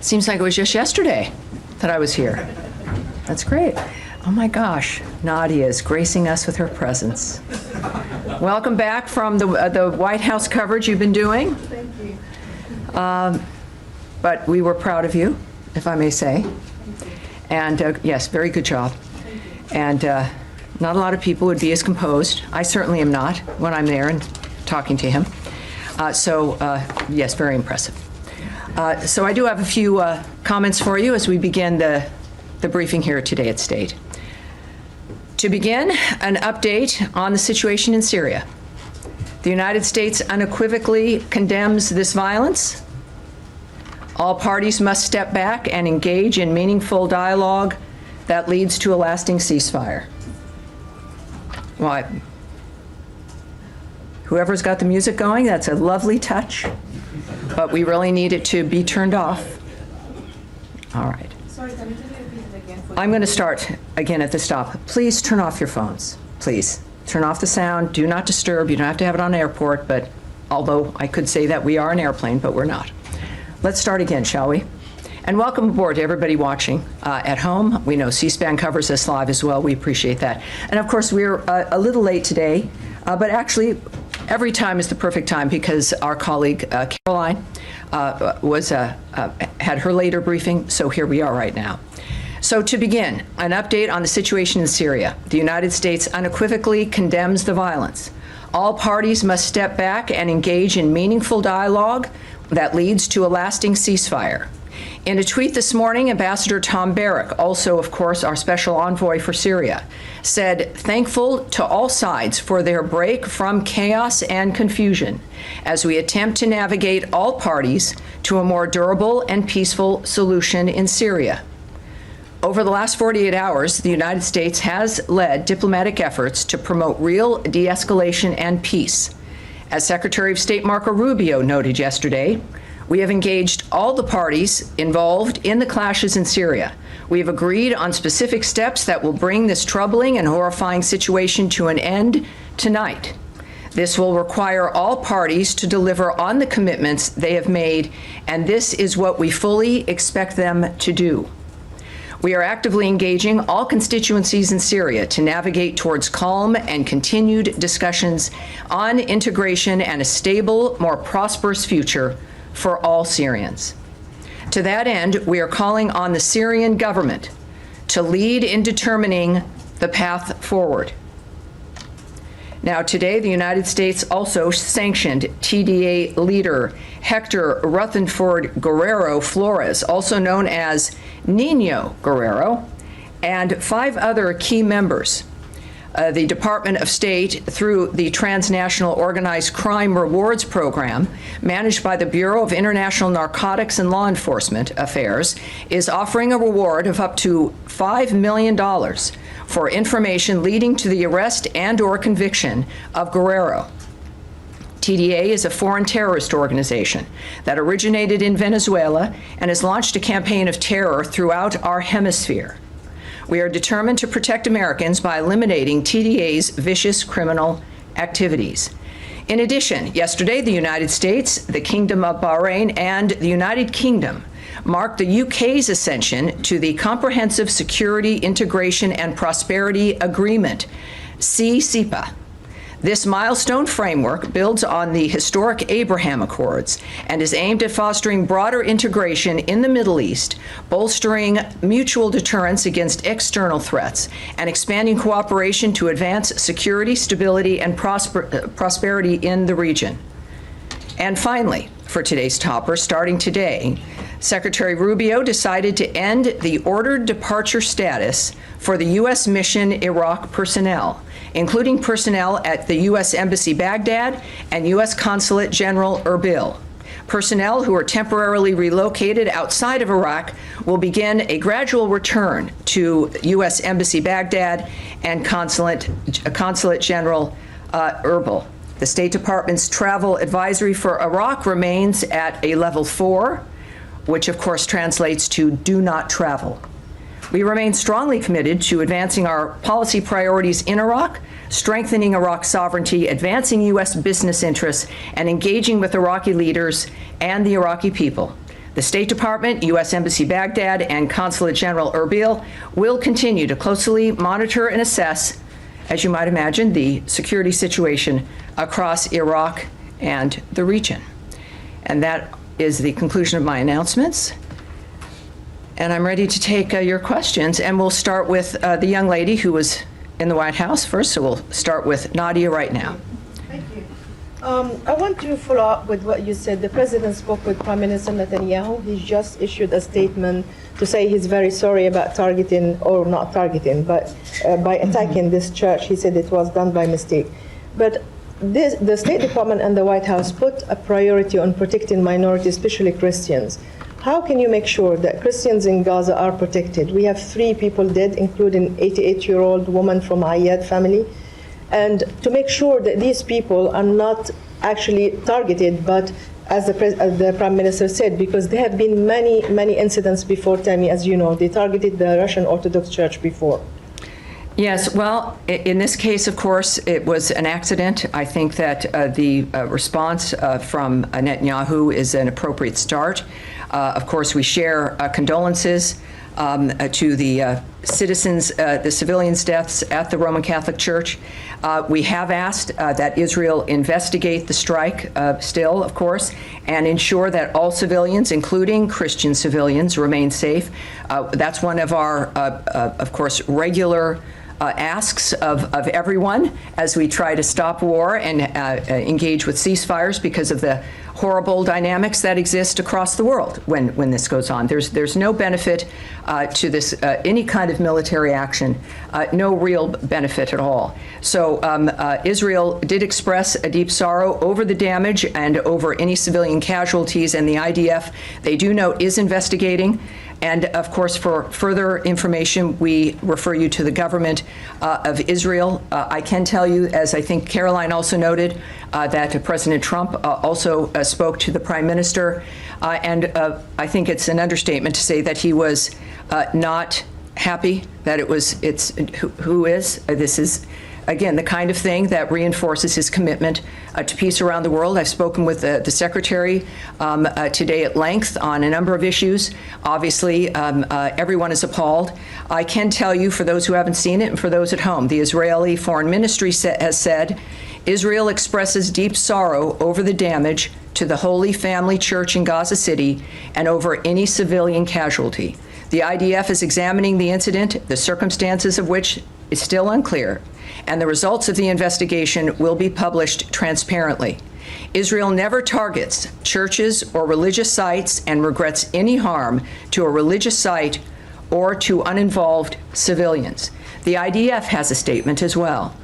Seems like it was just yesterday that I was here. That's great. Oh my gosh, Nadia is gracing us with her presence. Welcome back from the White House coverage you've been doing. Thank you. But we were proud of you, if I may say. And yes, very good job. And not a lot of people would be as composed. I certainly am not when I'm there and talking to him. Yes, very impressive. So I do have a few comments for you as we begin the briefing here today at State. To begin, an update on the situation in Syria. The United States unequivocally condemns this violence. All parties must step back and engage in meaningful dialogue that leads to a lasting ceasefire. Well, whoever's got the music going, that's a lovely touch, but we really need it to be turned off. All right. Sorry, can you repeat it again? I'm going to start again at the stop. Please turn off your phones, please. Turn off the sound, do not disturb. You don't have to have it on airport, but although I could say that we are an airplane, but we're not. Let's start again, shall we? And welcome aboard to everybody watching at home. We know C-SPAN covers us live as well. We appreciate that. And of course, we're a little late today, but actually, every time is the perfect time because our colleague Caroline had her later briefing, so here we are right now. So to begin, an update on the situation in Syria. The United States unequivocally condemns the violence. All parties must step back and engage in meaningful dialogue that leads to a lasting ceasefire. In a tweet this morning, Ambassador Tom Barrack, also, of course, our special envoy for Syria, said, "Thankful to all sides for their break from chaos and confusion as we attempt to navigate all parties to a more durable and peaceful solution in Syria." Over the last 48 hours, the United States has led diplomatic efforts to promote real de-escalation and peace. As Secretary of State Marco Rubio noted yesterday, we have engaged all the parties involved in the clashes in Syria. We have agreed on specific steps that will bring this troubling and horrifying situation to an end tonight. This will require all parties to deliver on the commitments they have made, and this is what we fully expect them to do. We are actively engaging all constituencies in Syria to navigate towards calm and continued discussions on integration and a stable, more prosperous future for all Syrians. To that end, we are calling on the Syrian government to lead in determining the path forward. Now, today, the United States also sanctioned TDA leader Hector Rutherford Guerrero Flores, also known as Nino Guerrero, and 5 other key members. The Department of State, through the Transnational Organized Crime Rewards Program, managed by the Bureau of International Narcotics and Law Enforcement Affairs, is offering a reward of up to $5 million for information leading to the arrest and/or conviction of Guerrero. TDA is a foreign terrorist organization that originated in Venezuela and has launched a campaign of terror throughout our hemisphere. We are determined to protect Americans by eliminating TDA's vicious criminal activities. In addition, yesterday, the United States, the Kingdom of Bahrain, and the United Kingdom marked the UK's ascension to the Comprehensive Security, Integration, and Prosperity Agreement, CCPA. This milestone framework builds on the historic Abraham Accords and is aimed at fostering broader integration in the Middle East, bolstering mutual deterrence against external threats, and expanding cooperation to advance security, stability, and prosperity in the region. And finally, for today's topper, starting today, Secretary Rubio decided to end the ordered departure status for the U.S. Mission Iraq personnel, including personnel at the U.S. Embassy Baghdad and U.S. Consulate General Erbil. Personnel who are temporarily relocated outside of Iraq will begin a gradual return to U.S. Embassy Baghdad and Consulate General Erbil. The State Department's travel advisory for Iraq remains at a level 4, which of course translates to do not travel. We remain strongly committed to advancing our policy priorities in Iraq, strengthening Iraq's sovereignty, advancing U.S. business interests, and engaging with Iraqi leaders and the Iraqi people. The State Department, U.S. Embassy Baghdad, and Consulate General Erbil will continue to closely monitor and assess, as you might imagine, the security situation across Iraq and the region. And that is the conclusion of my announcements. And I'm ready to take your questions. And we'll start with the young lady who was in the White House first. So we'll start with Nadia right now. Thank you. I want to follow up with what you said. The president spoke with Prime Minister Netanyahu. He just issued a statement to say he's very sorry about targeting, or not targeting, but by attacking this church. He said it was done by mistake. But the State Department and the White House put a priority on protecting minorities, especially Christians. How can you make sure that Christians in Gaza are protected? We have 3 people dead, including 88-year-old woman from Ayad family. And to make sure that these people are not actually targeted, but as the Prime Minister said, because there have been many incidents before, Tammy, as you know, they targeted the Russian Orthodox Church before. Yes, well, in this case, of course, it was an accident. I think that the response from Netanyahu is an appropriate start. Of course, we share condolences to the citizens, the civilians' deaths at the Roman Catholic Church. We have asked that Israel investigate the strike still, of course, and ensure that all civilians, including Christian civilians, remain safe. That's one of our, of course, regular asks of everyone as we try to stop war and engage with ceasefires because of the horrible dynamics that exist across the world when this goes on. There's no benefit to this, any kind of military action, no real benefit at all. So Israel did express a deep sorrow over the damage and over any civilian casualties, and the IDF, they do note, is investigating. And of course, for further information, we refer you to the government of Israel. I can tell you, as I think Caroline also noted, that President Trump also spoke to the Prime Minister. And I think it's an understatement to say that he was not happy, that this is, again, the kind of thing that reinforces his commitment to peace around the world. I've spoken with the Secretary today at length on a number of issues. Obviously, everyone is appalled. I can tell you, for those who haven't seen it and for those at home, the Israeli Foreign Ministry has said, Israel expresses deep sorrow over the damage to the Holy Family Church in Gaza City and over any civilian casualty. The IDF is examining the incident, the circumstances of which is still unclear, and the results of the investigation will be published transparently. Israel never targets churches or religious sites and regrets any harm to a religious site or to uninvolved civilians. The IDF has a statement as well.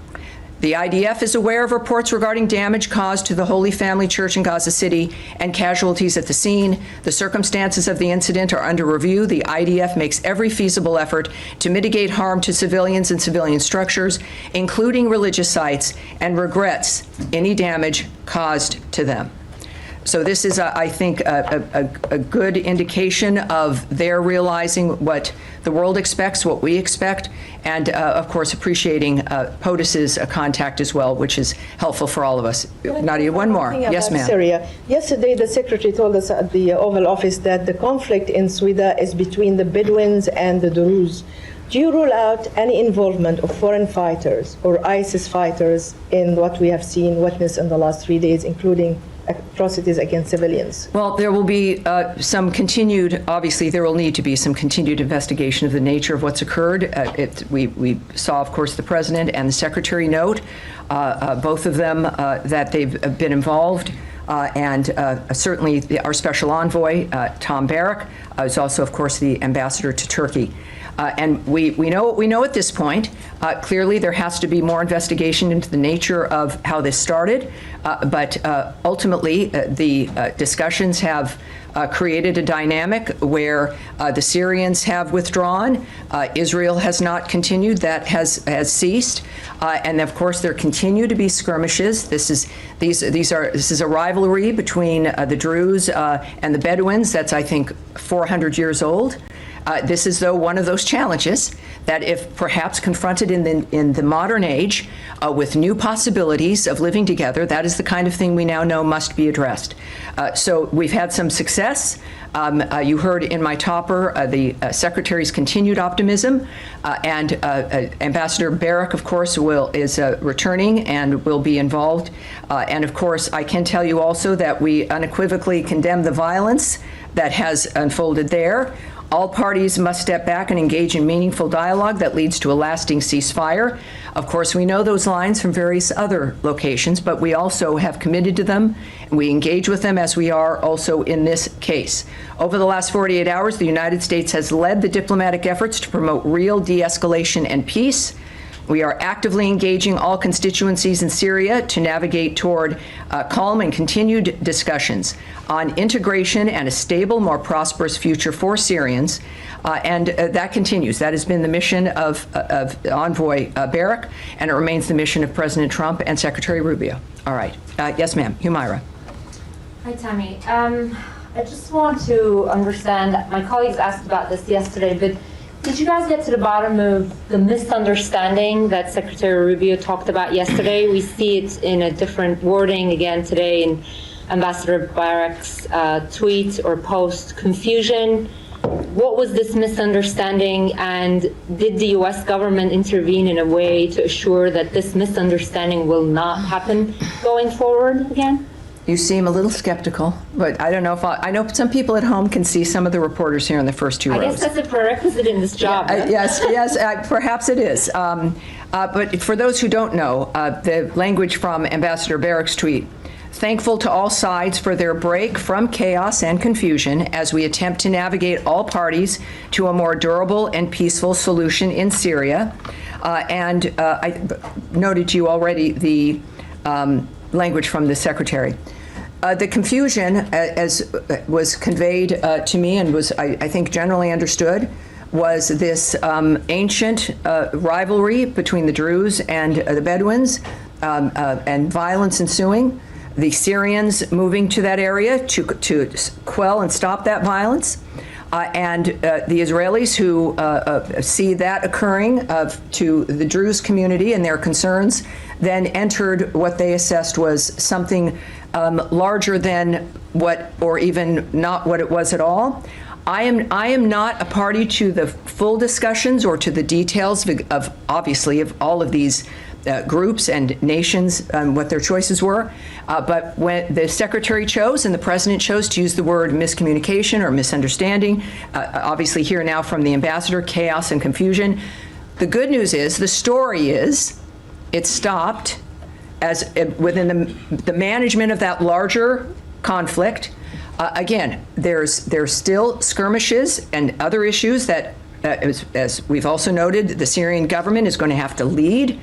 The IDF is aware of reports regarding damage caused to the Holy Family Church in Gaza City and casualties at the scene. The circumstances of the incident are under review. The IDF makes every feasible effort to mitigate harm to civilians and civilian structures, including religious sites, and regrets any damage caused to them. So this is, I think, a good indication of their realizing what the world expects, what we expect, and of course appreciating POTUS's contact as well, which is helpful for all of us. Nadia, one more. Yes, ma'am. Syria. Yesterday, the Secretary told us at the Oval Office that the conflict in Sweden is between the Bedouins and the Druze. Do you rule out any involvement of foreign fighters or ISIS fighters in what we have seen, witnessed in the last 3 days, including atrocities against civilians? Well, there will be some continued, obviously there will need to be some continued investigation of the nature of what's occurred. We saw, of course, the President and the Secretary note, both of them, that they've been involved. And certainly our special envoy, Tom Barrack, is also, of course, the ambassador to Turkey. And we know what we know at this point. Clearly, there has to be more investigation into the nature of how this started. But ultimately, the discussions have created a dynamic where the Syrians have withdrawn. Israel has not continued. That has ceased. And of course, there continue to be skirmishes. This is a rivalry between the Druze and the Bedouins. That's, I think, 400 years old. This is, though, one of those challenges that, if perhaps confronted in the modern age with new possibilities of living together, that is the kind of thing we now know must be addressed. So we've had some success. You heard in my topper the Secretary's continued optimism, and Ambassador Barak, of course, is returning and will be involved. And of course, I can tell you also that we unequivocally condemn the violence that has unfolded there. All parties must step back and engage in meaningful dialogue that leads to a lasting ceasefire. Of course, we know those lines from various other locations, but we also have committed to them, and we engage with them as we are also in this case. Over the last 48 hours, the United States has led the diplomatic efforts to promote real de-escalation and peace. We are actively engaging all constituencies in Syria to navigate toward calm and continued discussions on integration and a stable, more prosperous future for Syrians. And that continues. That has been the mission of Envoy Barak, and it remains the mission of President Trump and Secretary Rubio. All right. Yes, ma'am. Humaira. Hi, Tammy. I just want to understand, my colleagues asked about this yesterday, but did you guys get to the bottom of the misunderstanding that Secretary Rubio talked about yesterday? We see it in a different wording again today in Ambassador Barak's tweet or post. Confusion. What was this misunderstanding, and did the U.S. government intervene in a way to assure that this misunderstanding will not happen going forward again? You seem a little skeptical, but I don't know if I know some people at home can see some of the reporters here in the first two rows. I guess that's a prerequisite in this job. Yes, perhaps it is. But for those who don't know, the language from Ambassador Barak's tweet: thankful to all sides for their break from chaos and confusion as we attempt to navigate all parties to a more durable and peaceful solution in Syria. And I noted to you already the language from the Secretary. The confusion, as was conveyed to me and was, I think, generally understood, was this ancient rivalry between the Druze and the Bedouins, and violence ensuing. The Syrians moving to that area to quell and stop that violence, and the Israelis who see that occurring to the Druze community and their concerns, then entered what they assessed was something larger than what, or even not what it was at all. I am not a party to the full discussions or to the details of obviously of all of these groups and nations, what their choices were. But when the Secretary chose and the President chose to use the word miscommunication or misunderstanding, obviously here now from the Ambassador, chaos and confusion. The good news is, the story is, it stopped as within the management of that larger conflict. Again, there's still skirmishes and other issues that, as we've also noted, the Syrian government is going to have to lead.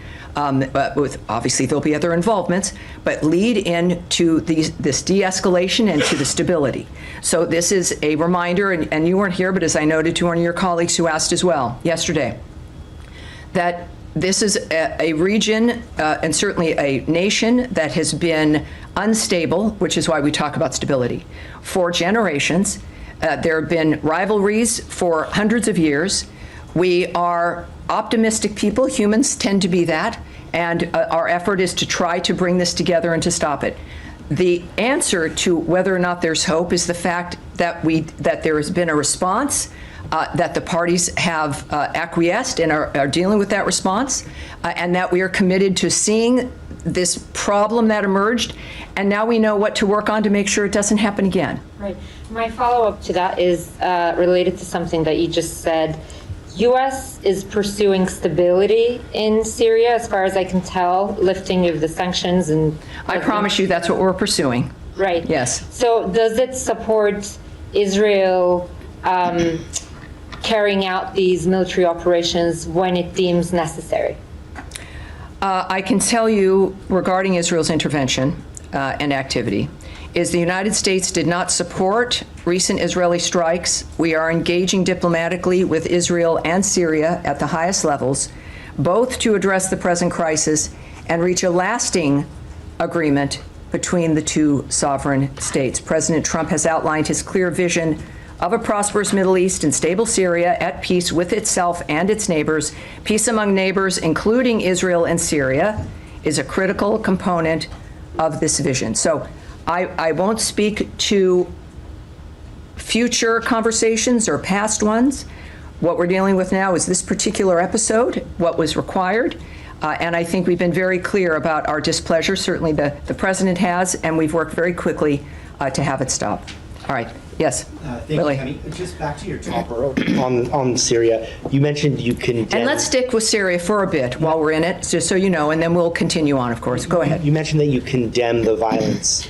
With obviously there'll be other involvements, but lead into this de-escalation and to the stability. So this is a reminder, and you weren't here, but as I noted to one of your colleagues who asked as well yesterday, that this is a region and certainly a nation that has been unstable, which is why we talk about stability, for generations. There have been rivalries for hundreds of years. We are optimistic people. Humans tend to be that. And our effort is to try to bring this together and to stop it. The answer to whether or not there's hope is the fact that there has been a response, that the parties have acquiesced and are dealing with that response, and that we are committed to seeing this problem that emerged, and now we know what to work on to make sure it doesn't happen again. Right. My follow-up to that is related to something that you just said. U.S. is pursuing stability in Syria, as far as I can tell, lifting of the sanctions and... I promise you that's what we're pursuing. Right. Yes. So does it support Israel carrying out these military operations when it deems necessary? I can tell you regarding Israel's intervention and activity is the United States did not support recent Israeli strikes. We are engaging diplomatically with Israel and Syria at the highest levels, both to address the present crisis and reach a lasting agreement between the two sovereign states. President Trump has outlined his clear vision of a prosperous Middle East and stable Syria at peace with itself and its neighbors, peace among neighbors, including Israel and Syria, is a critical component of this vision. So I won't speak to future conversations or past ones. What we're dealing with now is this particular episode, what was required, and I think we've been very clear about our displeasure. Certainly the president has, and we've worked very quickly to have it stop. All right. Yes. Thank Billy. you, Tammy. Just back to your topper on Syria. You mentioned you condemned. And let's stick with Syria for a bit while we're in it, just so you know, and then we'll continue on, of course. Go ahead. You mentioned that you condemn the violence.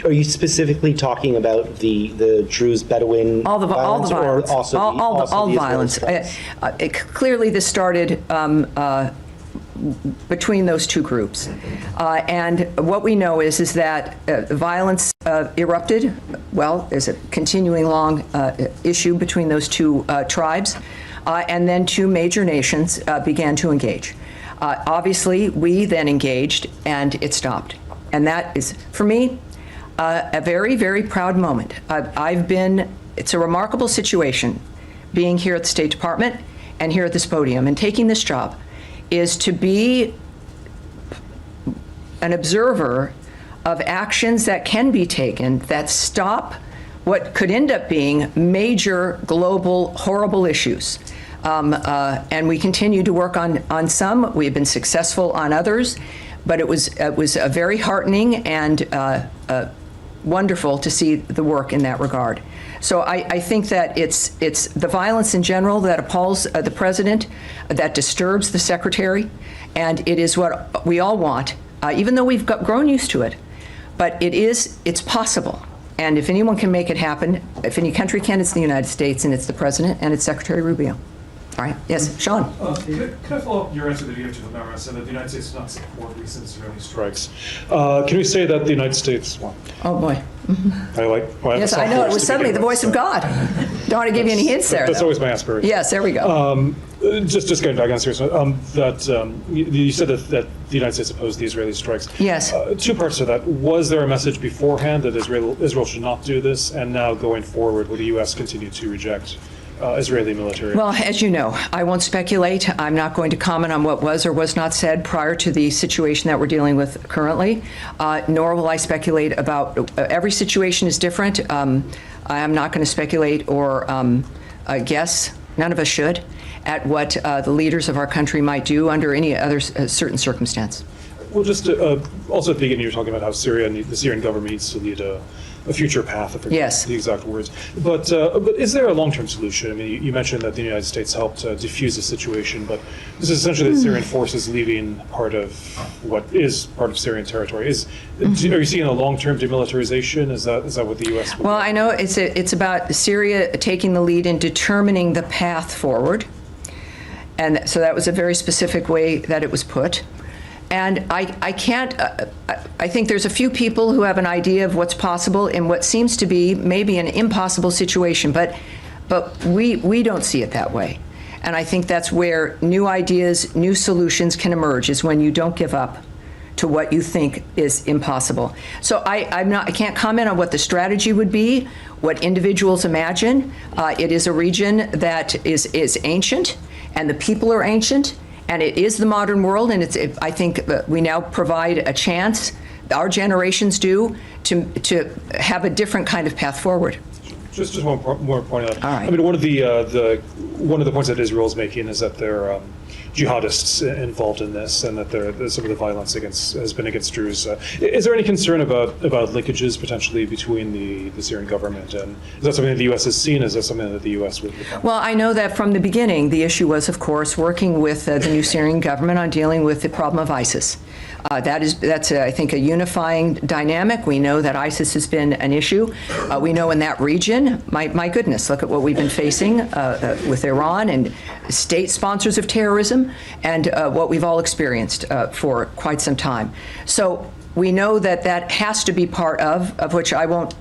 Are you specifically talking about the Druze Bedouin All the violence, or also all the violence. Clearly, this started between those two groups, and what we know is that violence erupted. Well, there's a continuing long issue between those two tribes, and then two major nations began to engage. Obviously, we then engaged, and it stopped, and that is, for me, a very, very proud moment. It's a remarkable situation being here at the State Department and here at this podium and taking this job, is to be an observer of actions that can be taken that stop what could end up being major global horrible issues. And we continue to work on some. We've been successful on others, but it was a very heartening and wonderful to see the work in that regard. So I think that it's the violence in general that appalls the president, that disturbs the secretary, and it is what we all want, even though we've grown used to it. But it's possible. And if anyone can make it happen, if any country can, it's the United States, and it's the president, and it's Secretary Rubio. All right. Yes, Sean. Could I follow up your answer that you gave to the Mara, said that the United States does not support recent Israeli strikes? Can we say that the United States? Well, Oh boy. Yes, I know. It was suddenly the voice of God. Don't want to give you any hints there. That's though. always my aspiration. Yes, there we go. Just getting back on serious, you said that the United States opposed the Israeli strikes. Yes. Two parts to that. Was there a message beforehand that Israel should not do this, and now going forward, will the U.S. continue to reject Israeli military? Well, as you know, I won't speculate. I'm not going to comment on what was or was not said prior to the situation that we're dealing with currently, nor will I speculate about every situation is different. I am not going to speculate or guess, none of us should, at what the leaders of our country might do under any other certain circumstance. Well, just also at the beginning, you were talking about how Syria and the Syrian government needs to lead a future path, I forget Yes. the exact words. But is there a long-term solution? I mean, you mentioned that the United States helped defuse the situation, but this is essentially the Syrian forces leaving part of what is part of Syrian territory. Are you seeing a long-term demilitarization? Is that what the U.S. would Well, do? I know it's about Syria taking the lead in determining the path forward. And so that was a very specific way that it was put. And I can't, I think there's a few people who have an idea of what's possible in what seems to be maybe an impossible situation, but we don't see it that way. And I think that's where new ideas, new solutions can emerge, is when you don't give up to what you think is impossible. So I can't comment on what the strategy would be, what individuals imagine. It is a region that is ancient, and the people are ancient. And it is the modern world, and I think we now provide a chance, our generations do, to have a different kind of path forward. Just one more point on that. All right. I mean, one of the points that Israel is making is that there are jihadists involved in this, and that some of the violence has been against Druze. Is there any concern about linkages potentially between the Syrian government, and is that something that the U.S. has seen? Is that something that the U.S. would become? Well, I know that from the beginning, the issue was, of course, working with the new Syrian government on dealing with the problem of ISIS. That's I think, a unifying dynamic. We know that ISIS has been an issue. We know in that region, my goodness, look at what we've been facing with Iran and state sponsors of terrorism, and what we've all experienced for quite some time. So we know that has to be part of which I won't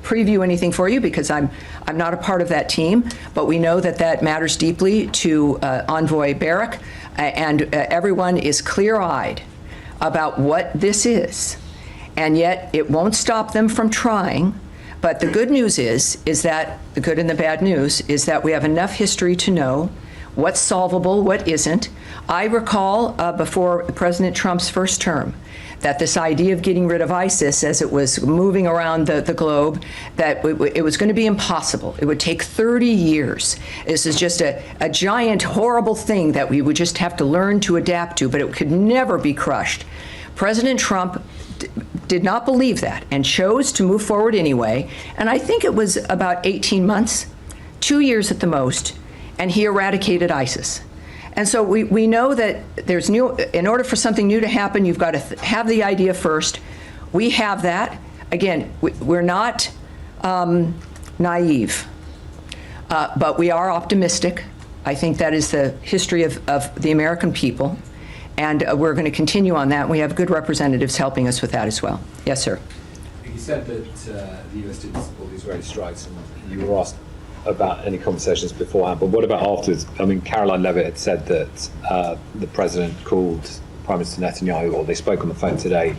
preview anything for you because I'm not a part of that team, but we know that matters deeply to Envoy Barak, and everyone is clear-eyed about what this is. And yet it won't stop them from trying, But the good news is that the good and the bad news is that we have enough history to know what's solvable, what isn't. I recall before President Trump's first term that this idea of getting rid of ISIS as it was moving around the globe, that it was going to be impossible. It would take 30 years. This is just a giant, horrible thing that we would just have to learn to adapt to, but it could never be crushed. President Trump did not believe that and chose to move forward anyway. And I think it was about 18 months, 2 years at the most, and he eradicated ISIS. And so we know that there's in order for something new to happen, you've got to have the idea first. We have that. Again, we're not naive, but we are optimistic. I think that is the history of the American people. And we're going to continue on that. We have good representatives helping us with that as well. Yes, sir. You said that the US didn't support the Israeli strikes, and you were asked about any conversations beforehand, but what about afterwards? I mean, Caroline Levitt had said that the president called Prime Minister Netanyahu, or they spoke on the phone today,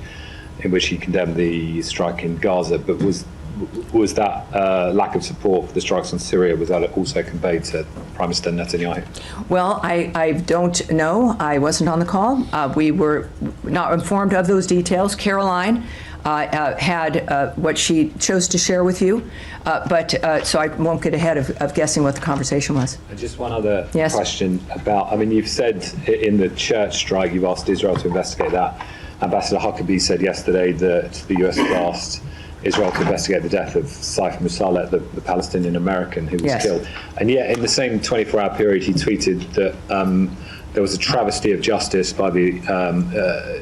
in which he condemned the strike in Gaza, but was that lack of support for the strikes on Syria, was that also conveyed to Prime Minister Netanyahu? Well, I don't know. I wasn't on the call. We were not informed of those details. Caroline had what she chose to share with you, but so I won't get ahead of guessing what the conversation was. And just one other Yes. question about, I mean, you've said in the church strike, you've asked Israel to investigate that. Ambassador Huckabee said yesterday that the US had asked Israel to investigate the death of Saif Musalleh, the Palestinian American who was Yes. killed. And yet, in the same 24-hour period, he tweeted that there was a travesty of justice by the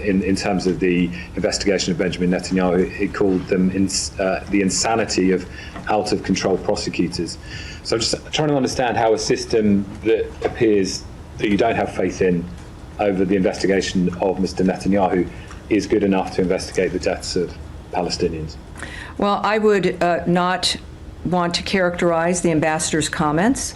in terms of the investigation of Benjamin Netanyahu. He called them the insanity of out-of-control prosecutors. So I'm just trying to understand how a system that appears that you don't have faith in over the investigation of Mr. Netanyahu is good enough to investigate the deaths of Palestinians. Well, I would not want to characterize the ambassador's comments,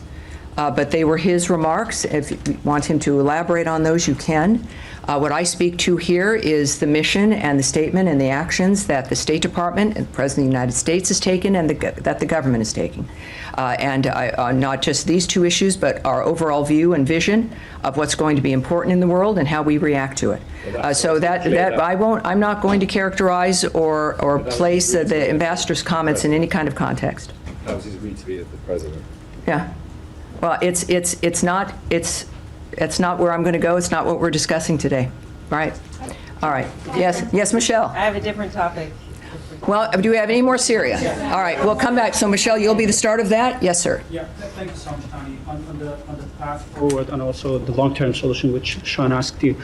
but they were his remarks. If you want him to elaborate on those, you can. What I speak to here is the mission and the statement and the actions that the State Department and the President of the United States has taken and that the government is taking. And not just these two issues, but our overall view and vision of what's going to be important in the world and how we react to it. So I'm not going to characterize or place the ambassador's comments in any kind of context. That was his retweet of the president. Yeah. Well, it's not where I'm going to go. It's not what we're discussing today. Right. All right. Yes, Michelle. I have a different topic. Well, do we have any more Syria? All right, we'll come back. So, Michelle, you'll be the start of that? Yes, sir. Yeah, thank you so much, Tammy. On the path forward and also the long-term solution, which Sean asked you,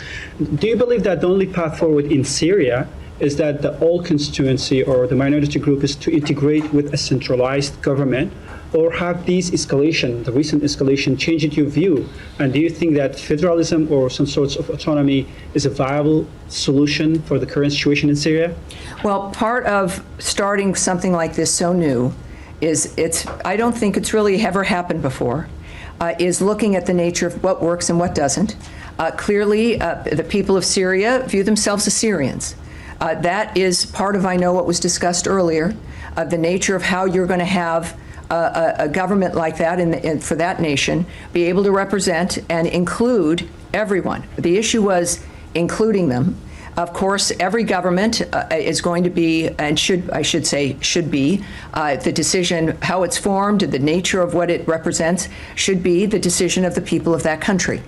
do you believe that the only path forward in Syria is that the all constituency or the minority group is to integrate with a centralized government? Or have these the recent escalation, changed your view? And do you think that federalism or some sorts of autonomy is a viable solution for the current situation in Syria? Well, part of starting something like this so new is I don't think it's really ever happened before, is looking at the nature of what works and what doesn't. Clearly, the people of Syria view themselves as Syrians. That is part of, I know, what was discussed earlier, the nature of how you're going to have a government like that and for that nation be able to represent and include everyone. The issue was including them. Of course, every government is going to be, and should be, the decision, how it's formed, the nature of what it represents, should be the decision of the people of that country.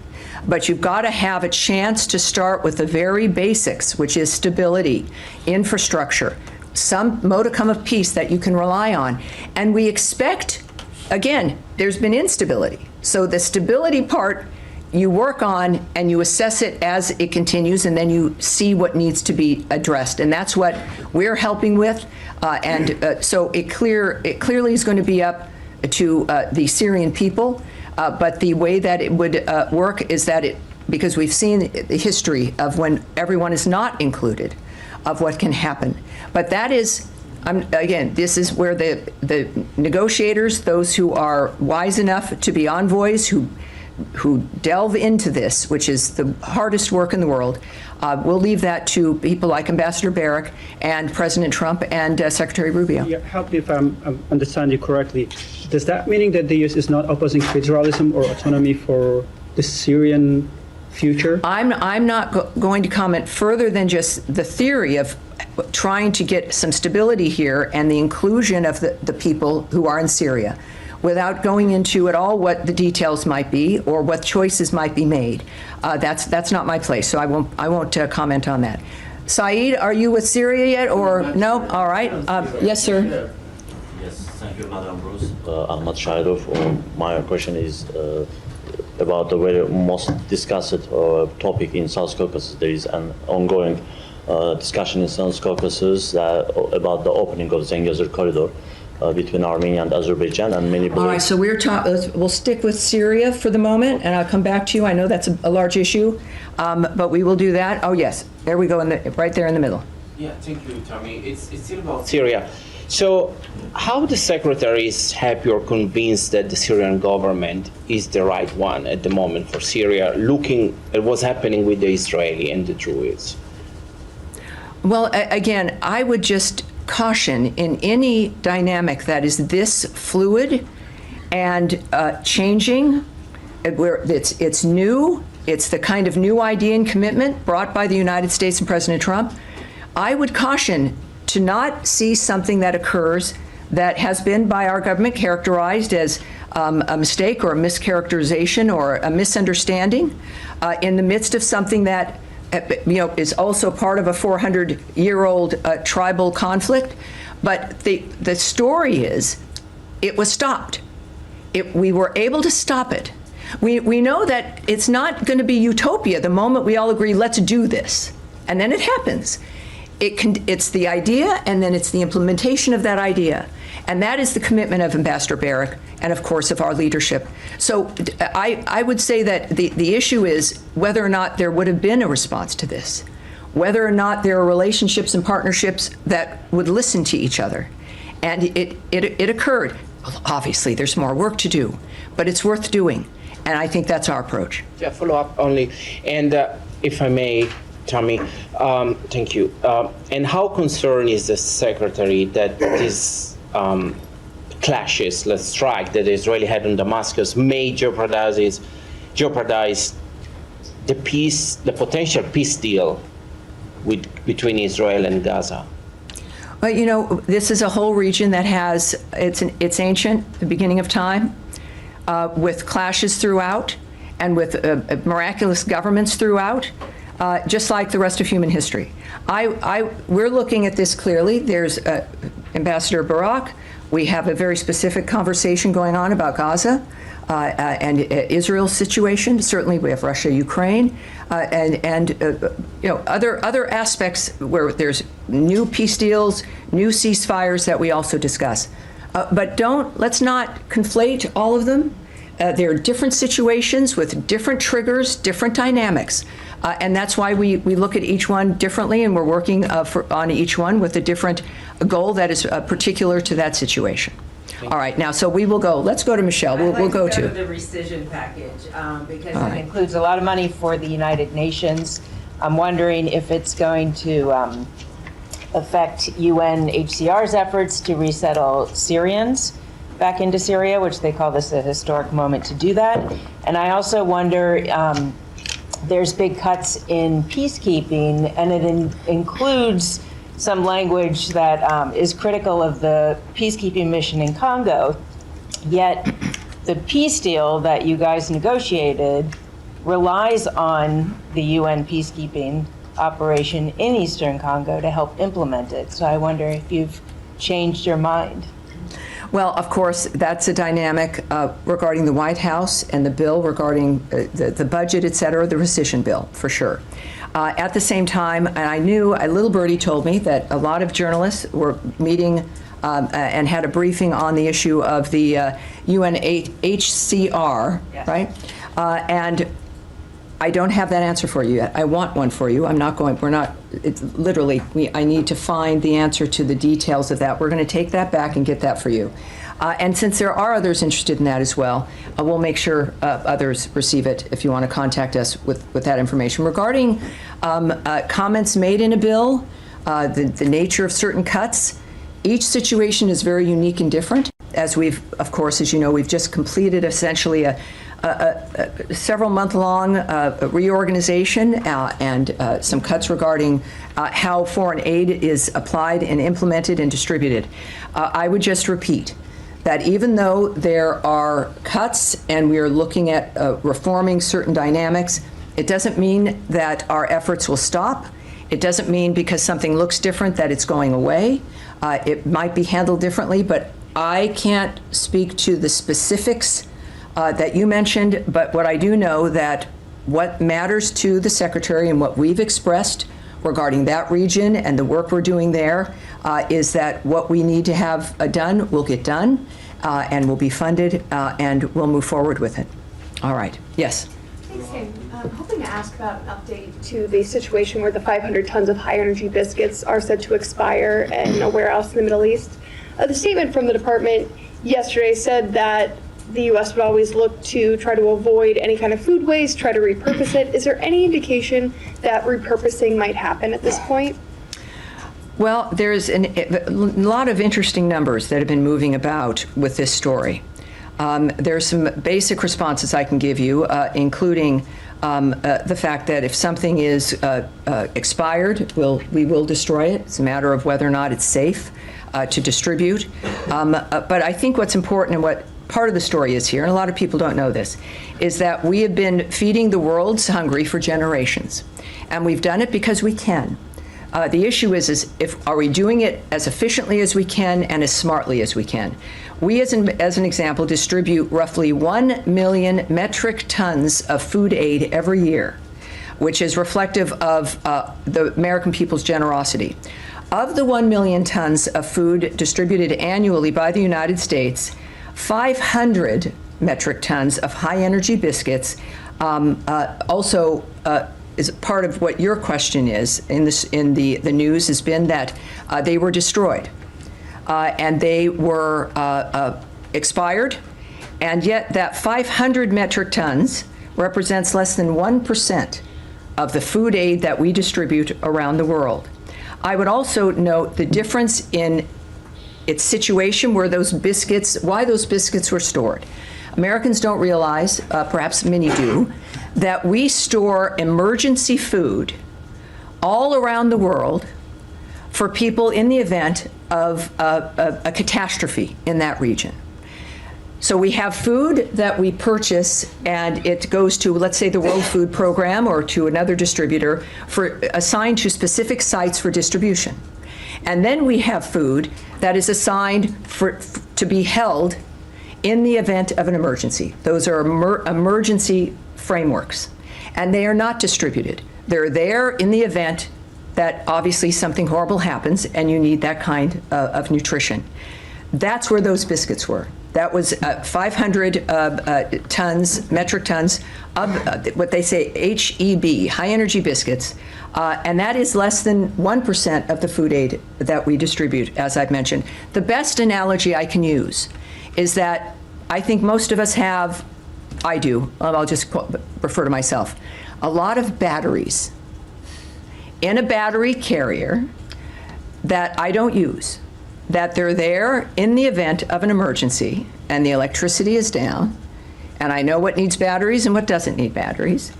But you've got to have a chance to start with the very basics, which is stability, infrastructure, some modicum of peace that you can rely on. And we expect, again, there's been instability. So the stability part you work on and you assess it as it continues, and then you see what needs to be addressed. And that's what we're helping with. So it clearly is going to be up to the Syrian people. But the way that it would work is that because we've seen the history of when everyone is not included, of what can happen. But that is, again, this is where the negotiators, those who are wise enough to be envoys, who delve into this, which is the hardest work in the world, We'll leave that to people like Ambassador Barrack and President Trump and Secretary Rubio. Yeah, help me if I'm understand you correctly. Does that mean that the U.S. is not opposing federalism or autonomy for the Syrian future? I'm not going to comment further than just the theory of trying to get some stability here and the inclusion of the people who are in Syria, without going into at all what the details might be or what choices might be made. That's not my place, so I won't comment on that. Saeed, are you with Syria yet, or no? All right. Yes, sir. Yes, thank you, Madam Bruce. Ahmad Shahidov. My question is about the very most discussed topic in South Caucasus. There is an ongoing discussion in South Caucasus about the opening of Zangezur corridor between Armenia and Azerbaijan, and many believe... All right, so we'll stick with Syria for the moment, and I'll come back to you. I know that's a large issue, but we will do that. Oh, yes, there we go, right there in the middle. Yeah, thank you, Tammy. It's still about Syria. So how the Secretary is happy or convinced that the Syrian government is the right one at the moment for Syria, looking at what's happening with the Israeli and the Druids? Well, again, I would just caution in any dynamic that is this fluid and changing, where it's new, it's the kind of new idea and commitment brought by the United States and President Trump. I would caution to not see something that occurs that has been by our government characterized as a mistake or a mischaracterization or a misunderstanding in the midst of something that is also part of a 400-year-old tribal conflict. But the story is, it was stopped. We were able to stop it. We know that it's not going to be utopia the moment we all agree, let's do this. And then it happens. It's the idea, and then it's the implementation of that idea. And that is the commitment of Ambassador Barrack and, of course, of our leadership. So I would say that the issue is whether or not there would have been a response to this, whether or not there are relationships and partnerships that would listen to each other. And it occurred. Obviously, there's more work to do, but it's worth doing. And I think that's our approach. Yeah, follow up only. And if I may, Tammy, thank you. And how concerned is the Secretary that these clashes, let's strike, that the Israeli had in Damascus may jeopardize the peace, the potential peace deal between Israel and Gaza? Well, this is a whole region that has, it's ancient, the beginning of time, with clashes throughout and with miraculous governments throughout. Just like the rest of human history. We're looking at this clearly. There's Ambassador Barrack. We have a very specific conversation going on about Gaza and Israel's situation. Certainly, we have Russia, Ukraine, and other aspects where there's new peace deals, new ceasefires that we also discuss. But let's not conflate all of them. There are different situations with different triggers, different dynamics. And that's why we look at each one differently, and we're working on each one with a different goal that is particular to that situation. All right, now, so we will go. Let's go to Michelle. We'll go to the rescission package because it includes a lot of money for the United Nations. I'm wondering if it's going to affect UNHCR's efforts to resettle Syrians back into Syria, which they call this a historic moment to do that. And I also wonder, there's big cuts in peacekeeping, and it includes some language that is critical of the peacekeeping mission in Congo. Yet the peace deal that you guys negotiated relies on the UN peacekeeping operation in Eastern Congo to help implement it. So I wonder if you've changed your mind. Well, of course, that's a dynamic regarding the White House and the bill regarding the budget, et cetera, the rescission bill, for sure. At the same time, and I knew, a little birdie told me that a lot of journalists were meeting and had a briefing on the issue of the UNHCR, yes. Right? And I don't have that answer for you yet. I want one for you. We're not literally, I need to find the answer to the details of that. We're going to take that back and get that for you. And since there are others interested in that as well, we'll make sure others receive it if you want to contact us with that information. Regarding comments made in a bill, the nature of certain cuts, each situation is very unique and different. As we've, of course, as you know, we've just completed essentially a several month-long reorganization and some cuts regarding how foreign aid is applied and implemented and distributed. I would just repeat that even though there are cuts and we are looking at reforming certain dynamics, it doesn't mean that our efforts will stop. It doesn't mean because something looks different that it's going away. It might be handled differently, but I can't speak to the specifics that you mentioned, but what I do know that what matters to the Secretary and what we've expressed regarding that region and the work we're doing there is that what we need to have done will get done and will be funded and we'll move forward with it. All right. Yes. Thanks, Tim. I'm hoping to ask about an update to the situation where the 500 tons of high-energy biscuits are said to expire in a warehouse in the Middle East. The statement from the department yesterday said that the U.S. would always look to try to avoid any kind of food waste, try to repurpose it. Is there any indication that repurposing might happen at this point? Well, there's a lot of interesting numbers that have been moving about with this story. There's some basic responses I can give you, including the fact that if something is expired, we will destroy it. It's a matter of whether or not it's safe to distribute. But I think what's important and what part of the story is here, and a lot of people don't know this, is that we have been feeding the world's hungry for generations. And we've done it because we can. The issue is are we doing it as efficiently as we can and as smartly as we can? We, as an example, distribute roughly 1 million metric tons of food aid every year, which is reflective of the American people's generosity. Of the 1 million tons of food distributed annually by the United States, 500 metric tons of high-energy biscuits also is part of what your question is in the news has been that they were destroyed and they were expired, and yet that 500 metric tons represents less than 1% of the food aid that we distribute around the world. I would also note the difference in its situation where those biscuits, why those biscuits were stored. Americans don't realize, perhaps many do, that we store emergency food all around the world for people in the event of a catastrophe in that region. So we have food that we purchase and it goes to, let's say, the World Food Program or to another distributor assigned to specific sites for distribution. And then we have food that is assigned to be held in the event of an emergency. Those are emergency frameworks, and they are not distributed. They're there in the event that obviously something horrible happens and you need that kind of nutrition. That's where those biscuits were. That was 500 metric tons of what they say HEB, high energy biscuits, and that is less than 1% of the food aid that we distribute, as I've mentioned. The best analogy I can use is that I think most of us have, I do, I'll just refer to myself, a lot of batteries in a battery carrier that I don't use, that they're there in the event of an emergency and the electricity is down, and I know what needs batteries and what doesn't need batteries.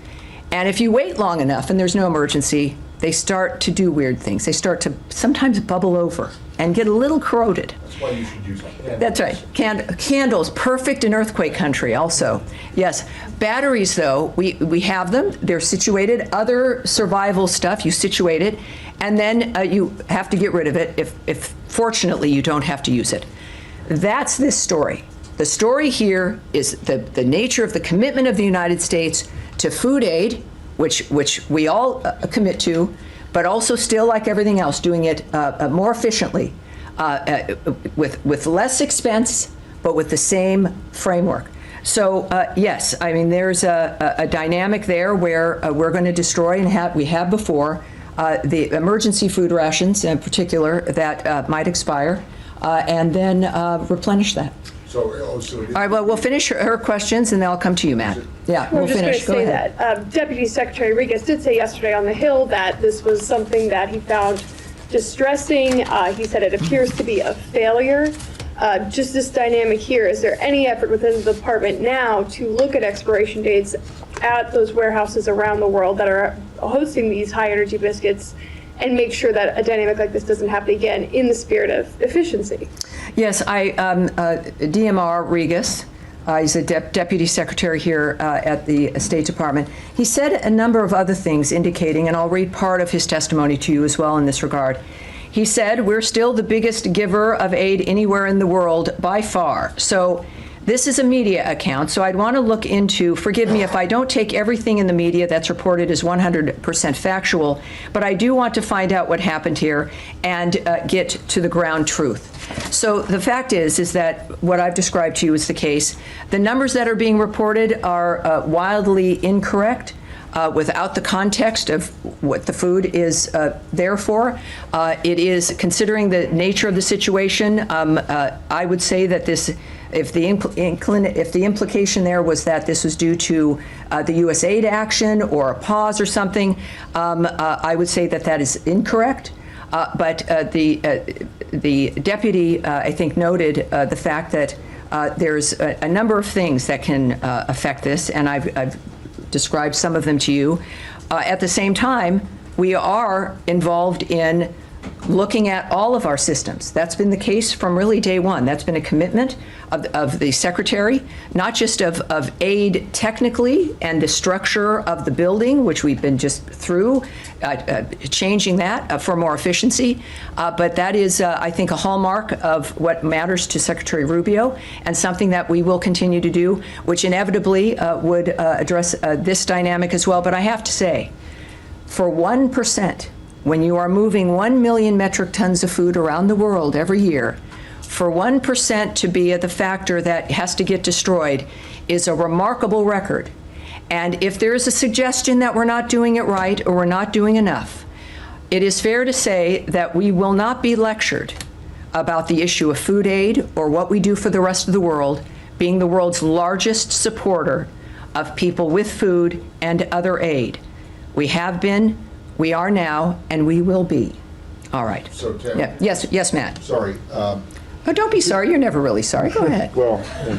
And if you wait long enough and there's no emergency, they start to do weird things. They start to sometimes bubble over and get a little corroded. That's why you should use them. That's right. Candles, perfect in earthquake country also. Yes. Batteries, though, we have them. They're situated. Other survival stuff, you situate it, and then you have to get rid of it if fortunately you don't have to use it. That's this story. The story here is the nature of the commitment of the United States to food aid, which we all commit to, but also still, like everything else, doing it more efficiently, with less expense, but with the same framework. So yes, I mean there's a dynamic there where we're going to destroy, and we have before, the emergency food rations in particular that might expire, and then replenish that. So All right, well, we'll finish her questions, and then I'll come to you, Matt. Yeah, We're we'll just going finish. to Go say ahead. that Deputy Secretary Regas did say yesterday on the Hill that this was something that he found distressing. He said it appears to be a failure. Just this dynamic here, is there any effort within the department now to look at expiration dates at those warehouses around the world that are hosting these high energy biscuits and make sure that a dynamic like this doesn't happen again in the spirit of efficiency? Yes, DMR Regas, he's a deputy secretary here at the State Department. He said a number of other things indicating, and I'll read part of his testimony to you as well in this regard. He said, we're still the biggest giver of aid anywhere in the world by far. So this is a media account, so I'd want to look into, forgive me if I don't take everything in the media that's reported as 100% factual, but I do want to find out what happened here and get to the ground truth. So the fact is that what I've described to you is the case. The numbers that are being reported are wildly incorrect. Without the context of what the food is there for. It is, considering the nature of the situation, I would say that this, if the implication there was that this was due to the U.S. aid action or a pause or something, I would say that that is incorrect. But the deputy, I think, noted the fact that there's a number of things that can affect this, and I've described some of them to you. At the same time, we are involved in looking at all of our systems. That's been the case from really day one. That's been a commitment of the secretary, not just of aid technically and the structure of the building, which we've been just through, changing that for more efficiency, but that is, I think, a hallmark of what matters to Secretary Rubio, and something that we will continue to do, which inevitably would address this dynamic as well. But I have to say, for 1%, when you are moving 1 million metric tons of food around the world every year, for 1% to be the factor that has to get destroyed is a remarkable record. And if there is a suggestion that we're not doing it right or we're not doing enough, it is fair to say that we will not be lectured about the issue of food aid or what we do for the rest of the world, being the world's largest supporter of people with food and other aid. We have been, we are now, and we will be. All right. So, Tammy, Yeah. Yes, Matt. sorry. Oh, don't be sorry. You're never really sorry. Go ahead. Well,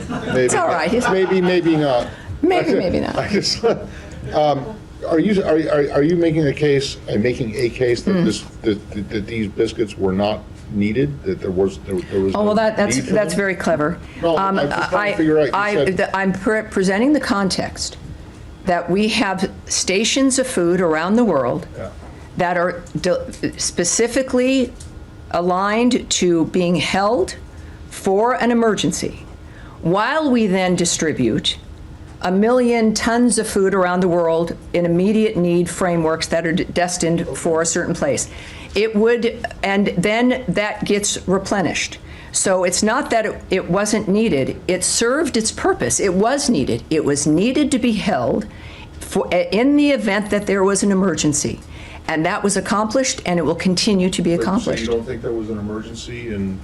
maybe. It's all right. Maybe not. Maybe not. I just, are you making a case that that these biscuits were not needed? That there was Oh, no well, that's need for them? very clever. No, I'm just trying to figure out. You said- I'm presenting the context that we have stations of food around the world that are specifically aligned to being held for an emergency, while we then distribute 1 million tons of food around the world in immediate need frameworks that are destined for a certain place. It would, and then that gets replenished. So it's not that it wasn't needed. It served its purpose. It was needed. It was needed to be held in the event that there was an emergency. And that was accomplished, and it will continue to be accomplished. So you don't think there was an emergency in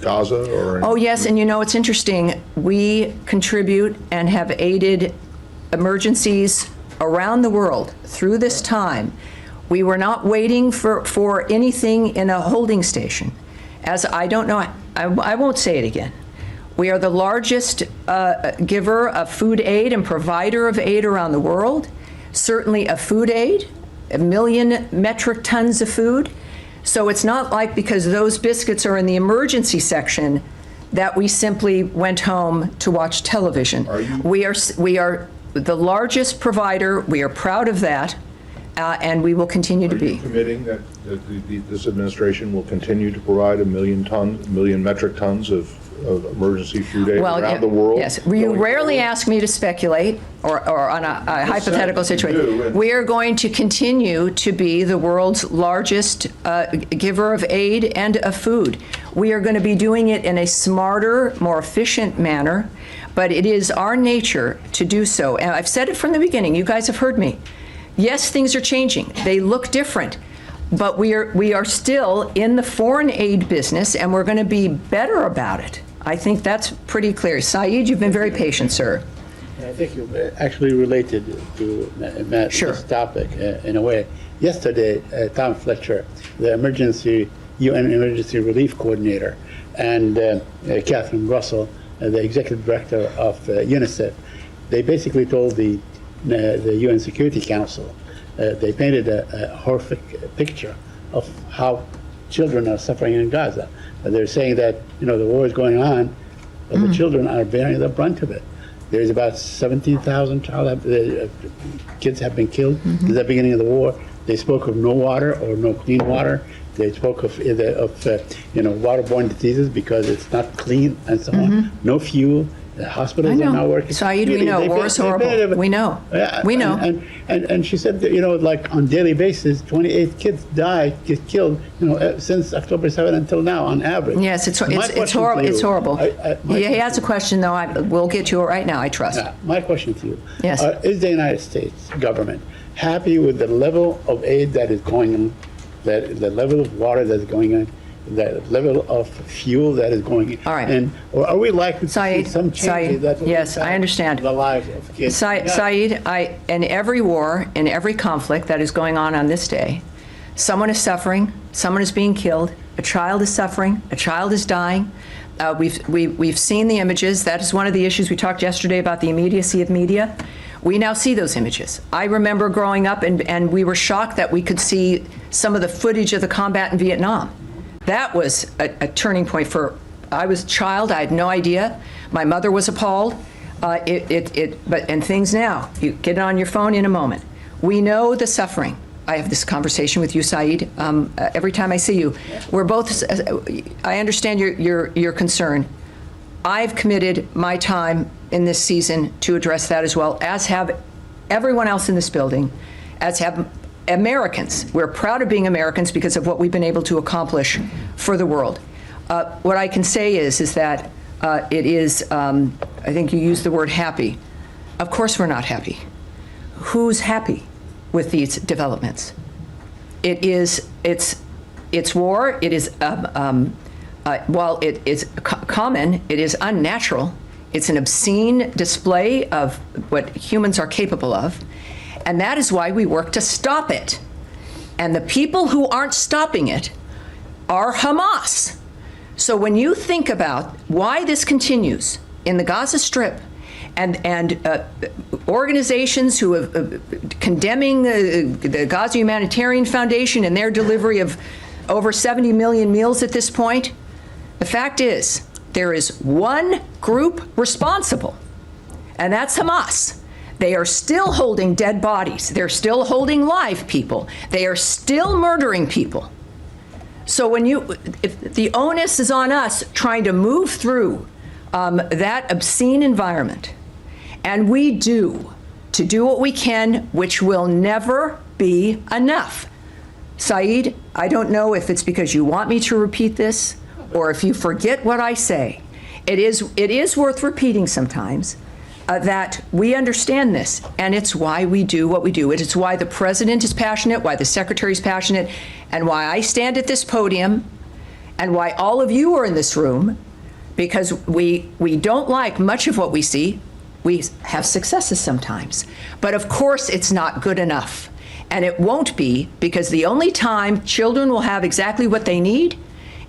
Gaza or? Oh, yes, and you know, it's interesting. We contribute and have aided emergencies around the world through this time. We were not waiting for anything in a holding station. As I don't know, I won't say it again. We are the largest giver of food aid and provider of aid around the world. Certainly a food aid, 1 million metric tons of food. So it's not like because those biscuits are in the emergency section that we simply went home to watch television. We are the largest provider. We are proud of that, and we will continue to be. Are you committing that this administration will continue to provide 1 million metric tons of emergency food aid around the world? Yes. You rarely ask me to speculate or on a hypothetical situation. We are going to continue to be the world's largest giver of aid and of food. We are going to be doing it in a smarter, more efficient manner, but it is our nature to do so. And I've said it from the beginning. You guys have heard me. Yes, things are changing. They look different. But we are still in the foreign aid business, and we're going to be better about it. I think that's pretty clear. Saeed, you've been very patient, sir. I think you're actually related to Matt, Sure. this topic in a way. Yesterday, Tom Fletcher, the UN Emergency Relief Coordinator, and Catherine Russell, the Executive Director of UNICEF, they basically told the UN Security Council, they painted a horrific picture of how children are suffering in Gaza. They're saying that, the war is going on, but the children are bearing the brunt of it. There's about 17,000 kids have been killed since the beginning of the war. They spoke of no water or no clean water. They spoke of waterborne diseases because it's not clean and so on. No fuel. The hospitals are not working. Saeed, we know. War is horrible. We know. We know. And she said that, like on daily basis, 28 kids get killed, since October 7 until now on average. Yes, it's horrible. It's horrible. He has a question, though. We'll get to it right now, I trust. My question to you. Yes. Is the United States government happy with the level of aid that is going on, the level of water that is going on, the level of fuel that is going All right. in, or are we likely to Saeed, see some changes that will yes, impact I understand. the lives of kids? Saeed, in every war, in every conflict that is going on this day, someone is suffering, someone is being killed, a child is suffering, a child is dying. We've seen the images. That is one of the issues we talked yesterday about, the immediacy of media. We now see those images. I remember growing up and we were shocked that we could see some of the footage of the combat in Vietnam. That was a turning point I was a child, I had no idea. My mother was appalled. And things now, you get it on your phone in a moment. We know the suffering. I have this conversation with you, Saeed, every time I see you. We're both, I understand your concern. I've committed my time in this season to address that as well, as have everyone else in this building, as have Americans. We're proud of being Americans because of what we've been able to accomplish for the world. What I can say is that it is, I think you used the word happy. Of course we're not happy. Who's happy with these developments? It's war. It is, while it is common, it is unnatural. It's an obscene display of what humans are capable of. And that is why we work to stop it. And the people who aren't stopping it are Hamas. So when you think about why this continues in the Gaza Strip, and organizations who have condemning the Gaza Humanitarian Foundation and their delivery of over 70 million meals at this point, the fact is there is one group responsible, and that's Hamas. They are still holding dead bodies. They're still holding live people. They are still murdering people. So if the onus is on us trying to move through that obscene environment, and we do what we can, which will never be enough. Saeed, I don't know if it's because you want me to repeat this or if you forget what I say. It is worth repeating sometimes. That we understand this, and it's why we do what we do. It's why the president is passionate, why the secretary is passionate, and why I stand at this podium, and why all of you are in this room, because we don't like much of what we see. We have successes sometimes, but of course it's not good enough, and it won't be, because the only time children will have exactly what they need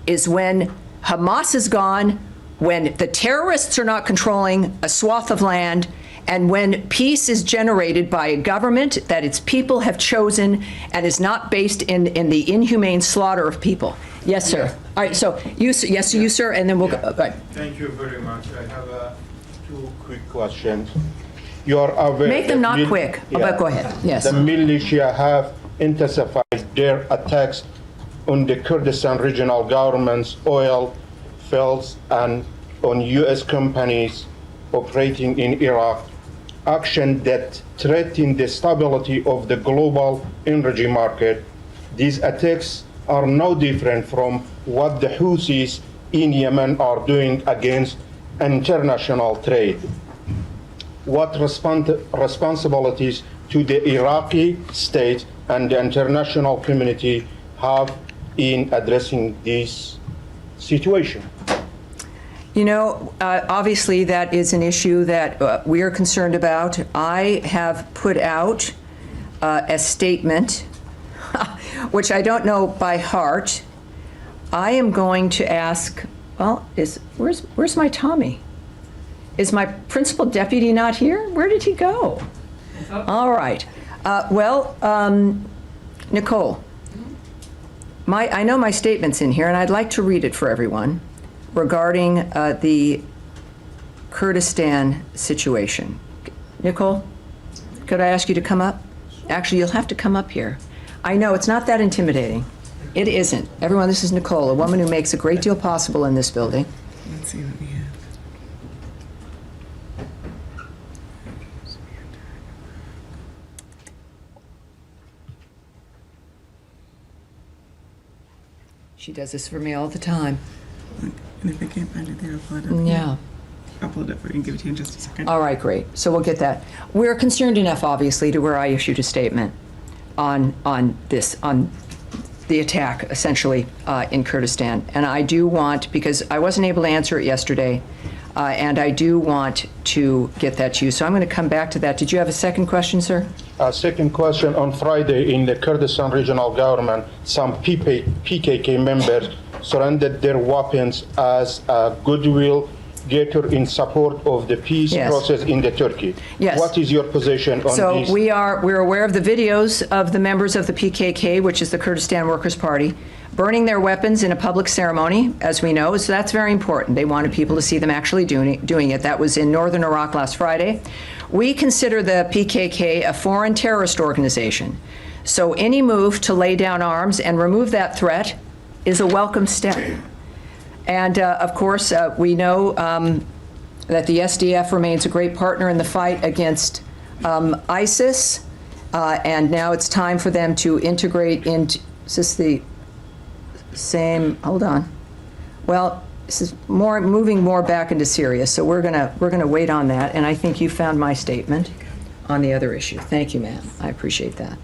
is when Hamas is gone, when the terrorists are not controlling a swath of land, and when peace is generated by a government that its people have chosen and is not based in the inhumane slaughter of people. Yes, sir. Yes. All right, so you, sir, and then we'll go. Right. Thank you very much. I have two quick questions. You are aware. Make them not quick, but go ahead. Yes. The militia have intensified their attacks on the Kurdistan regional government's oil fields and on U.S. companies operating in Iraq, action that threaten the stability of the global energy market. These attacks are no different from what the Houthis in Yemen are doing against international trade. What responsibilities to the Iraqi state and the international community have in addressing this situation? You know, obviously that is an issue that we are concerned about. I have put out a statement, which I don't know by heart. I am going to ask, well, where's my Tommy? Is my principal deputy not here? Where did he go? All right. Nicole, I know my statement's in here, and I'd like to read it for everyone regarding the Kurdistan situation. Nicole, could I ask you to come up? Actually, you'll have to come up here. I know, it's not that intimidating. It isn't. Everyone, this is Nicole, a woman who makes a great deal possible in this building. Let's see what we have. She does this for me all the time. And if I can't find it there, I'll pull it up. Yeah. I'll pull it up for you and give it to you in just a second. All right, great. So we'll get that. We're concerned enough, obviously, to where I issued a statement on the attack, essentially, in Kurdistan. And I do want, because I wasn't able to answer it yesterday, and I do want to get that to you. So I'm going to come back to that. Did you have a second question, sir? Second question, on Friday in the Kurdistan regional government, some PKK members surrendered their weapons as a goodwill gesture in support of the peace process in the Turkey. Yes. What is your position on this? So we're aware of the videos of the members of the PKK, which is the Kurdistan Workers' Party, burning their weapons in a public ceremony, as we know. So that's very important. They wanted people to see them actually doing it. That was in northern Iraq last Friday. We consider the PKK a foreign terrorist organization. So any move to lay down arms and remove that threat is a welcome step. And of course, we know that the SDF remains a great partner in the fight against ISIS. And now it's time for them to integrate into, is this the same, hold on. Well, this is moving more back into Syria, so we're gonna wait on that, and I think you found my statement on the other issue. Thank you, ma'am. I appreciate that.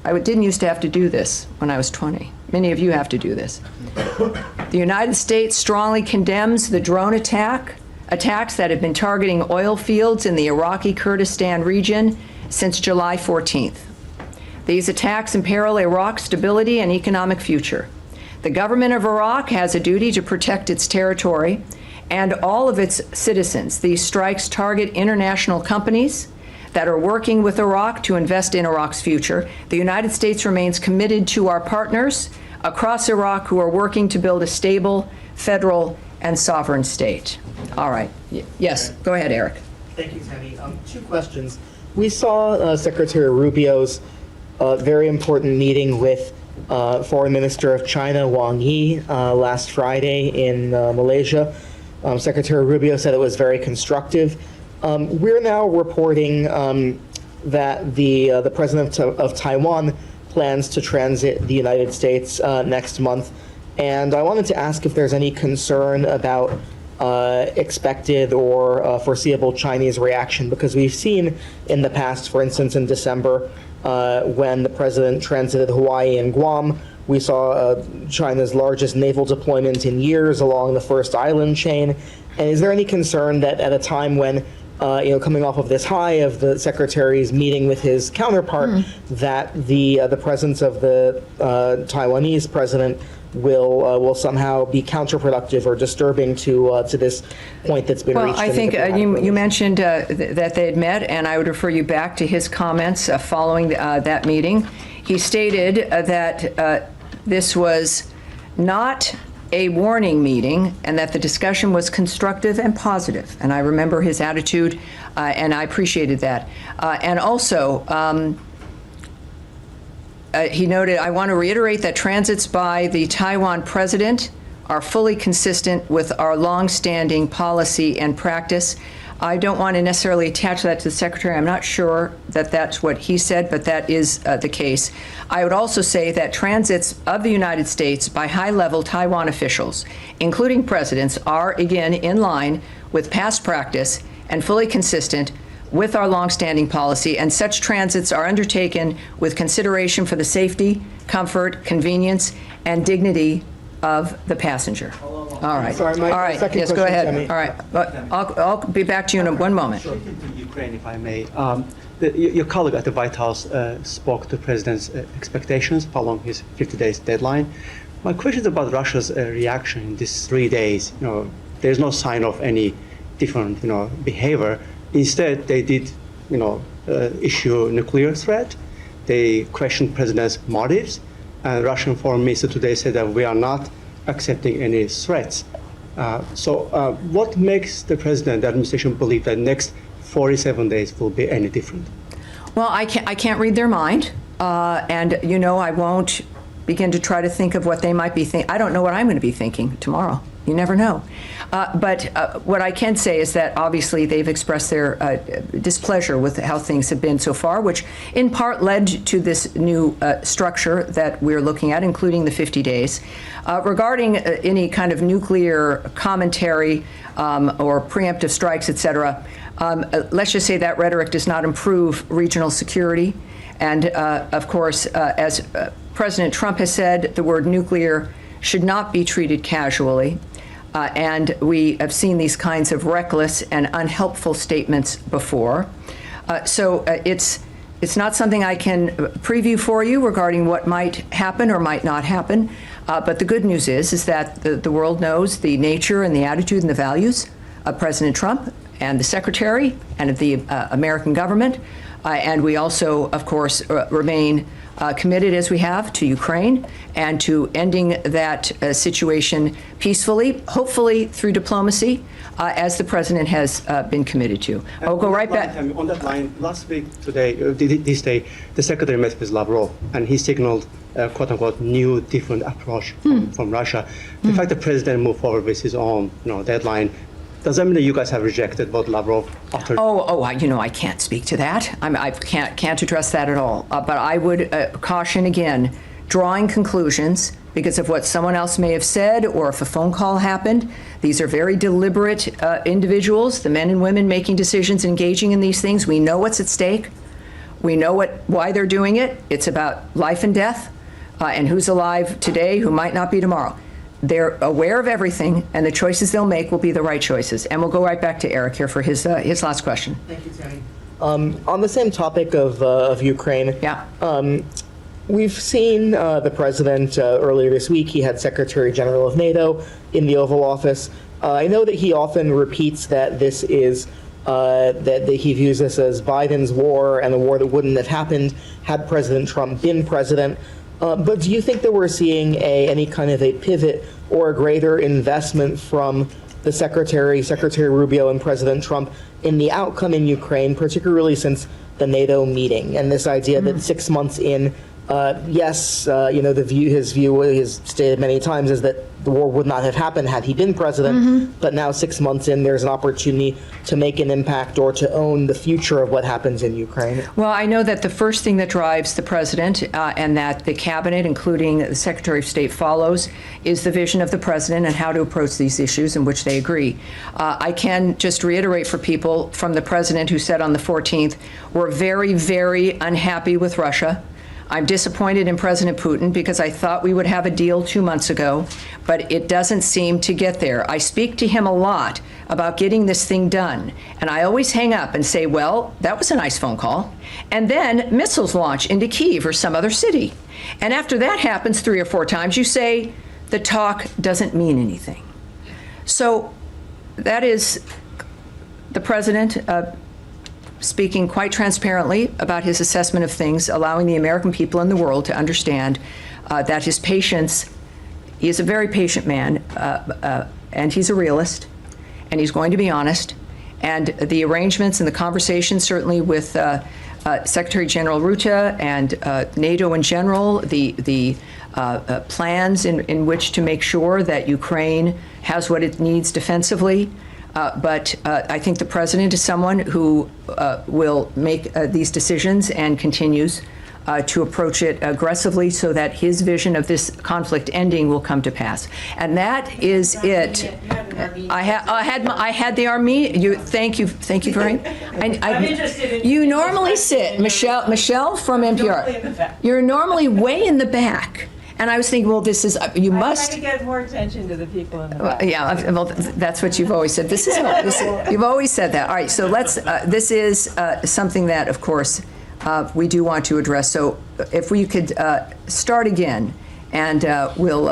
I didn't used to have to do this when I was 20. Many of you have to do this. The United States strongly condemns the drone attacks that have been targeting oil fields in the Iraqi Kurdistan region since July 14th. These attacks imperil Iraq's stability and economic future. The government of Iraq has a duty to protect its territory and all of its citizens. These strikes target international companies that are working with Iraq to invest in Iraq's future. The United States remains committed to our partners across Iraq who are working to build a stable, federal, and sovereign state. All right. Yes, go ahead, Eric. Thank you, Tammy. Two questions. We saw Secretary Rubio's very important meeting with Foreign Minister of China, Wang Yi, last Friday in Malaysia. Secretary Rubio said it was very constructive. We're now reporting that the president of Taiwan plans to transit the United States next month. And I wanted to ask if there's any concern about expected or foreseeable Chinese reaction, because we've seen in the past, for instance, in December, when the president transited Hawaii and Guam, we saw China's largest naval deployment in years along the first island chain. And is there any concern that at a time when, coming off of this high of the secretary's meeting with his counterpart, that the presence of the Taiwanese president will somehow be counterproductive or disturbing to this point that's been reached? Well, I think you mentioned that they had met, and I would refer you back to his comments following that meeting. He stated that this was not a warning meeting and that the discussion was constructive and positive. And I remember his attitude, and I appreciated that. And also, he noted, I want to reiterate that transits by the Taiwan president are fully consistent with our longstanding policy and practice. I don't want to necessarily attach that to the secretary. I'm not sure that that's what he said, but that is the case. I would also say that transits of the United States by high-level Taiwan officials, including presidents, are again in line with past practice and fully consistent with our longstanding policy, and such transits are undertaken with consideration for the safety, comfort, convenience, and dignity of the passenger. All right. Sorry, my All right. second Yes, go question, ahead. Tammy. All right. But I'll be back to you in one moment. Ukraine, if I may. Your colleague at the White House spoke to the president's expectations following his 50 days deadline. My question is about Russia's reaction in these 3 days. There's no sign of any different, behavior. Instead, they did, issue a nuclear threat. They questioned president's motives. And Russian foreign minister today said that we are not accepting any threats. So what makes the president, the administration, believe that next 47 days will be any different? Well, I can't read their mind, and I won't begin to try to think of what they might be thinking. I don't know what I'm going to be thinking tomorrow. You never know. But what I can say is that obviously they've expressed their displeasure with how things have been so far, which in part led to this new structure that we're looking at, including the 50 days. Regarding any kind of nuclear commentary or preemptive strikes, et cetera, let's just say that rhetoric does not improve regional security. And of course, as President Trump has said, the word nuclear should not be treated casually. And we have seen these kinds of reckless and unhelpful statements before. So it's not something I can preview for you regarding what might happen or might not happen. But the good news is that the world knows the nature and the attitude and the values of President Trump and the Secretary and of the American government. And we also, of course, remain committed, as we have, to Ukraine and to ending that situation peacefully, hopefully through diplomacy, as the president has been committed to. I'll go right back. On that line, last week, this day, the secretary met with Lavrov, and he signaled quote unquote new, different approach from Russia. The fact the president moved forward with his own deadline, does that mean that you guys have rejected what Lavrov offered? I can't speak to that. I can't address that at all. But I would caution again, drawing conclusions because of what someone else may have said or if a phone call happened. These are very deliberate individuals, the men and women making decisions, engaging in these things. We know what's at stake. We know why they're doing it. It's about life and death and who's alive today, who might not be tomorrow. They're aware of everything, and the choices they'll make will be the right choices. And we'll go right back to Eric here for his last question. Thank you, Tammy. On the same topic of Ukraine, we've seen the president earlier this week. He had Secretary General of NATO in the Oval Office. I know that he often repeats that this is that he views this as Biden's war and a war that wouldn't have happened had President Trump been president. But do you think that we're seeing any kind of a pivot or a greater investment from the Secretary Rubio and President Trump in the outcome in Ukraine, particularly since the NATO meeting and this idea that 6 months in, his view is stated many times is that the war would not have happened had he been president, but now 6 months in, there's an opportunity to make an impact or to own the future of what happens in Ukraine? Well, I know that the first thing that drives the president and that the cabinet, including the Secretary of State, follows is the vision of the president and how to approach these issues in which they agree. I can just reiterate for people from the president who said on the 14th, we're very, very unhappy with Russia. I'm disappointed in President Putin because I thought we would have a deal 2 months ago, but it doesn't seem to get there. I speak to him a lot about getting this thing done, and I always hang up and say, well, that was a nice phone call. And then missiles launch into Kyiv or some other city. And after that happens 3 or 4 times, you say the talk doesn't mean anything. So that is the president speaking quite transparently about his assessment of things, allowing the American people and the world to understand that his patience, he is a very patient man, and he's a realist, and he's going to be honest. And the arrangements and the conversations, certainly with Secretary General Rutte and NATO in general, the plans in which to make sure that Ukraine has what it needs defensively. But I think the president is someone who will make these decisions and continues to approach it aggressively so that his vision of this conflict ending will come to pass. And that is it. I had the Armenian. Thank you very. I'm interested in. You normally sit, Michelle from NPR. You're normally way in the back. And I was thinking, well, this is, you must. I'm trying to get more attention to the people in the back. Yeah, well, that's what you've always said. You've always said that. All right, so this is something that, of course, we do want to address. So if we could start again, and we'll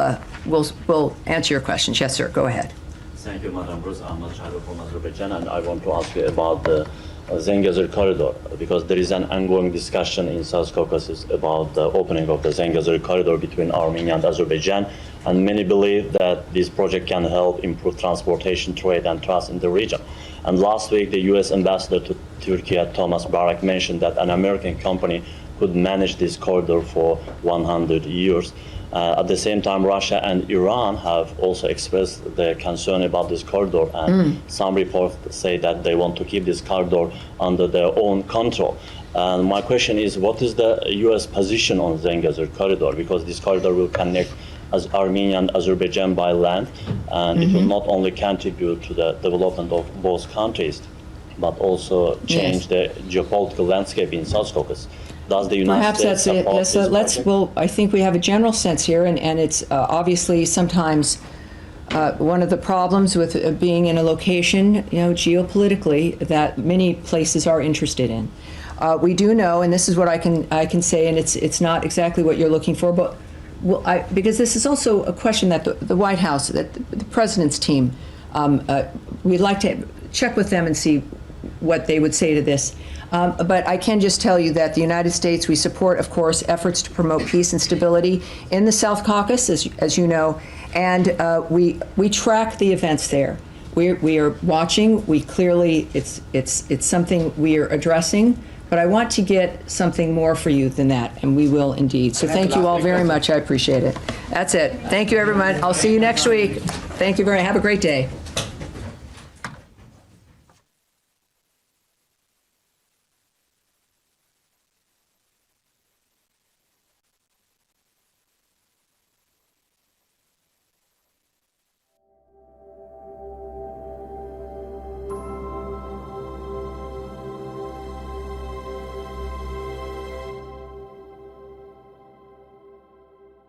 answer your questions. Yes, sir, go ahead. Thank you, Madam Bruce. I'm Charo from Azerbaijan, and I want to ask you about the Zangezur corridor, because there is an ongoing discussion in South Caucasus about the opening of the Zangezur corridor between Armenia and Azerbaijan, and many believe that this project can help improve transportation, trade, and trust in the region. And last week, the U.S. ambassador to Turkey, Thomas Barak, mentioned that an American company could manage this corridor for 100 years. At the same time, Russia and Iran have also expressed their concern about this corridor, and some reports say that they want to keep this corridor under their own control. And my question is, what is the U.S. position on Zangezur corridor? Because this corridor will connect Armenia and Azerbaijan by land, and it will not only contribute to the development of both countries, but also change the geopolitical landscape in South Caucasus. Does the United States support this project? Well, I think we have a general sense here, and it's obviously sometimes one of the problems with being in a location, geopolitically, that many places are interested in. We do know, and this is what I can say, and it's not exactly what you're looking for, but because this is also a question that the White House, that the president's team, we'd like to check with them and see what they would say to this. But I can just tell you that the United States, we support, of course, efforts to promote peace and stability in the South Caucasus, as you know, and we track the events there. We are watching. We clearly, it's something we are addressing. But I want to get something more for you than that, and we will indeed. So thank you all very much. I appreciate it. That's it. Thank you, everyone. I'll see you next week. Thank you very much. Have a great day.